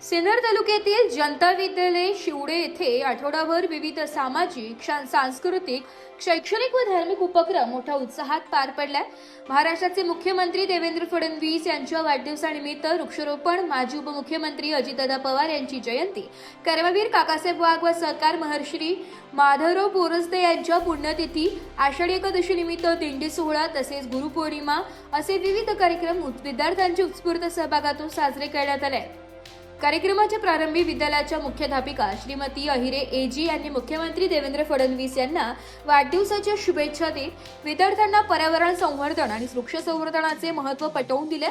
सिन्नर तालुक्यातील जनता विद्यालय शिवडे येथे आठवडाभर विविध सामाजिक, सांस्कृतिक, शैक्षणिक व धार्मिक उपक्रम मोठ्या उत्साहात पार पडलाय। महाराष्ट्राचे मुख्यमंत्री देवेंद्र फडणवीस यांच्या वाढदिवसानिमित्त वृक्षारोपण, माजी उपमुख्यमंत्री अजितदादा पवार यांची जयंती, कर्मवीर काकासाहेब वाघ व सहकार महर्षी माधवराव बोरस्ते यांच्या पुण्यतिथी, आषाढी एकादशी निमित्त दिंडी सोहळा तसेच गुरुपौर्णिमा असे विविध कार्यक्रम विद्यार्थ्यांच्या उत्स्फूर्त सहभागातून साजरे करण्यात आले। कार्यक्रमाच्या प्रारंभी विद्यालयाच्या मुख्याध्यापिका श्रीमती अहिरे एजी यांनी मुख्यमंत्री देवेंद्र फडणवीस यांना वाढदिवसाच्या शुभेच्छा देत विद्यार्थ्यांना पर्यावरण संवर्धन आणि वृक्ष संवर्धनाचे महत्त्व पटवून दिले।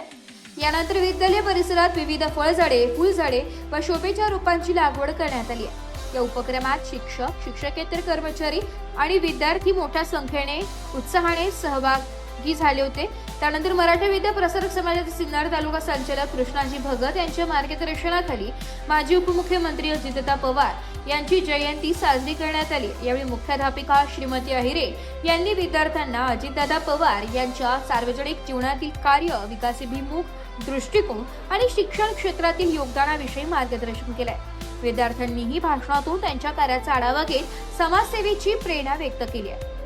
यानंतर विद्यालय परिसरात विविध फळझाडे, फुलझाडे व शोभेच्या रोपांची लागवड करण्यात आली आहे। या उपक्रमात शिक्षक, शिक्षकेतर कर्मचारी आणि विद्यार्थी मोठ्या संख्येने उत्साहाने सहभागी झाले होते। त्यानंतर मराठा विद्या प्रसारक समाजाचे सिन्नर तालुका संचालक कृष्णाजी भगत यांच्या मार्गदर्शनाखाली माजी उपमुख्यमंत्री अजितदादा पवार यांची जयंती साजरी करण्यात आली। यावेळी मुख्याध्यापिका श्रीमती अहिरे यांनी विद्यार्थ्यांना अजितदादा पवार यांच्या सार्वजनिक जीवनातील कार्य, विकासाभिमुख दृष्टिकोन आणि शिक्षण क्षेत्रातील योगदानाविषयी मार्गदर्शन केले। विद्यार्थ्यांनीही भाषणातून त्यांच्या कार्याचा आढावा घेत समाजसेवेची प्रेरणा व्यक्त केली आहे।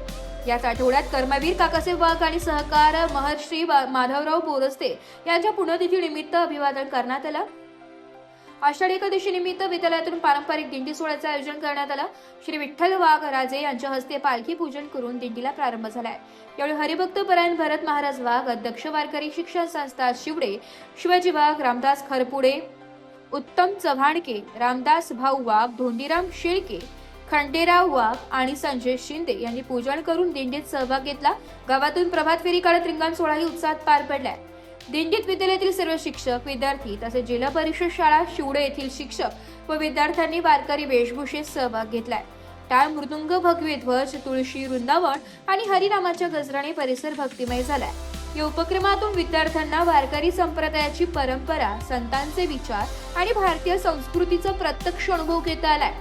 याच आठवड्यात कर्मवीर काकासाहेब वाघ आणि सहकार महर्षी माधवराव बोरस्ते यांच्या पुण्यतिथी निमित्त अभिवादन करण्यात आलं। आषाढी एकादशी निमित्त विद्यालयातून पारंपरिक दिंडी सोहळ्याचे आयोजन करण्यात आलं। श्री विठ्ठल वाघ राजे यांच्या हस्ते पालखी पूजन करून दिंडीला प्रारंभ झालाय। यावेळी हरिभक्त परायण भरत महाराज वाघ, अध्यक्ष वारकरी शिक्षण संस्था शिवडे, शिवाजी वाघ, रामदास खरपुडे, उत्तम चव्हाणके, रामदास भाऊ वाघ, धोंडीराम शेळके, खंडेराव वाघ आणि संजय शिंदे यांनी पूजन करून दिंडीत सहभाग घेतला। गावातून प्रभात फेरी काढत रिंगण सोहळाही उत्साहात पार पडलाय। दिंडीत विद्यालयातील सर्व शिक्षक, विद्यार्थी तसेच जिल्हा परिषद शाळा शिवडे येथील शिक्षक व विद्यार्थ्यांनी वारकरी वेशभूषेत सहभाग घेतलाय। टाळ, मृदुंग, भगवे ध्वज, तुळशी वृंदावन आणि हरिनामाच्या गजराने परिसर भक्तिमय झालाय। या उपक्रमातून विद्यार्थ्यांना वारकरी संप्रदायाची परंपरा, संतांचे विचार आणि भारतीय संस्कृतीचा प्रत्यक्ष अनुभव घेता आलाय।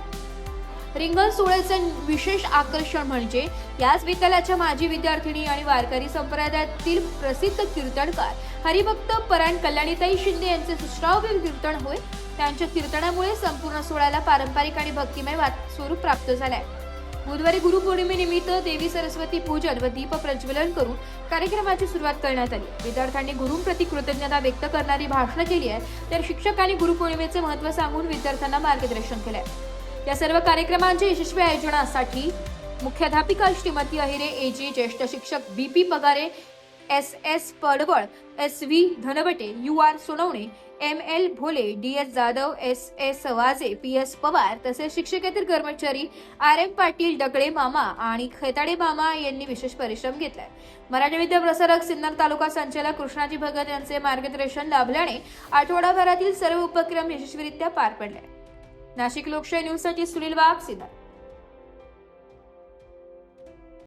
रिंगण सोहळ्याचे विशेष आकर्षण म्हणजे याच विद्यालयाच्या माजी विद्यार्थिनी आणि वारकरी संप्रदायातील प्रसिद्ध कीर्तनकार हरिभक्त परायण कल्याणीताई शिंदे यांचे सुश्राव्य कीर्तन होय। त्यांच्या कीर्तनामुळे संपूर्ण सोहळ्याला पारंपरिक आणि भक्तिमय स्वरूप प्राप्त झालंय। बुधवारी गुरुपौर्णिमेनिमित्त देवी सरस्वती पूजन व दीप प्रज्वलन करून कार्यक्रमाची सुरुवात करण्यात आली। विद्यार्थ्यांनी गुरूंप्रती कृतज्ञता व्यक्त करणारी भाषणे केली आहेत, तर शिक्षकांनी गुरुपौर्णिमेचे महत्त्व सांगून विद्यार्थ्यांना मार्गदर्शन केले। या सर्व कार्यक्रमांच्या यशस्वी आयोजनासाठी मुख्याध्यापिका श्रीमती अहिरे एजी, ज्येष्ठ शिक्षक बीपी पगारे, एस पडवळ, SV Dhanwate, UR Sonawane, ML भोले, DS जाधव, SS वाजे, PS पवार तसेच शिक्षकेतर कर्मचारी RM पाटील, डगळे मामा आणि खेताडे मामा यांनी विशेष परिश्रम घेतलाय। मराठा विद्या प्रसारक सिन्नर तालुका संचालक कृष्णाजी भगत यांचे मार्गदर्शन लाभल्याने आठवडाभरातील सर्व उपक्रम यशस्वीरित्या पार पडले। नाशिक लोकशाही न्यूजसाठी सुनील वाघ, सिन्नर।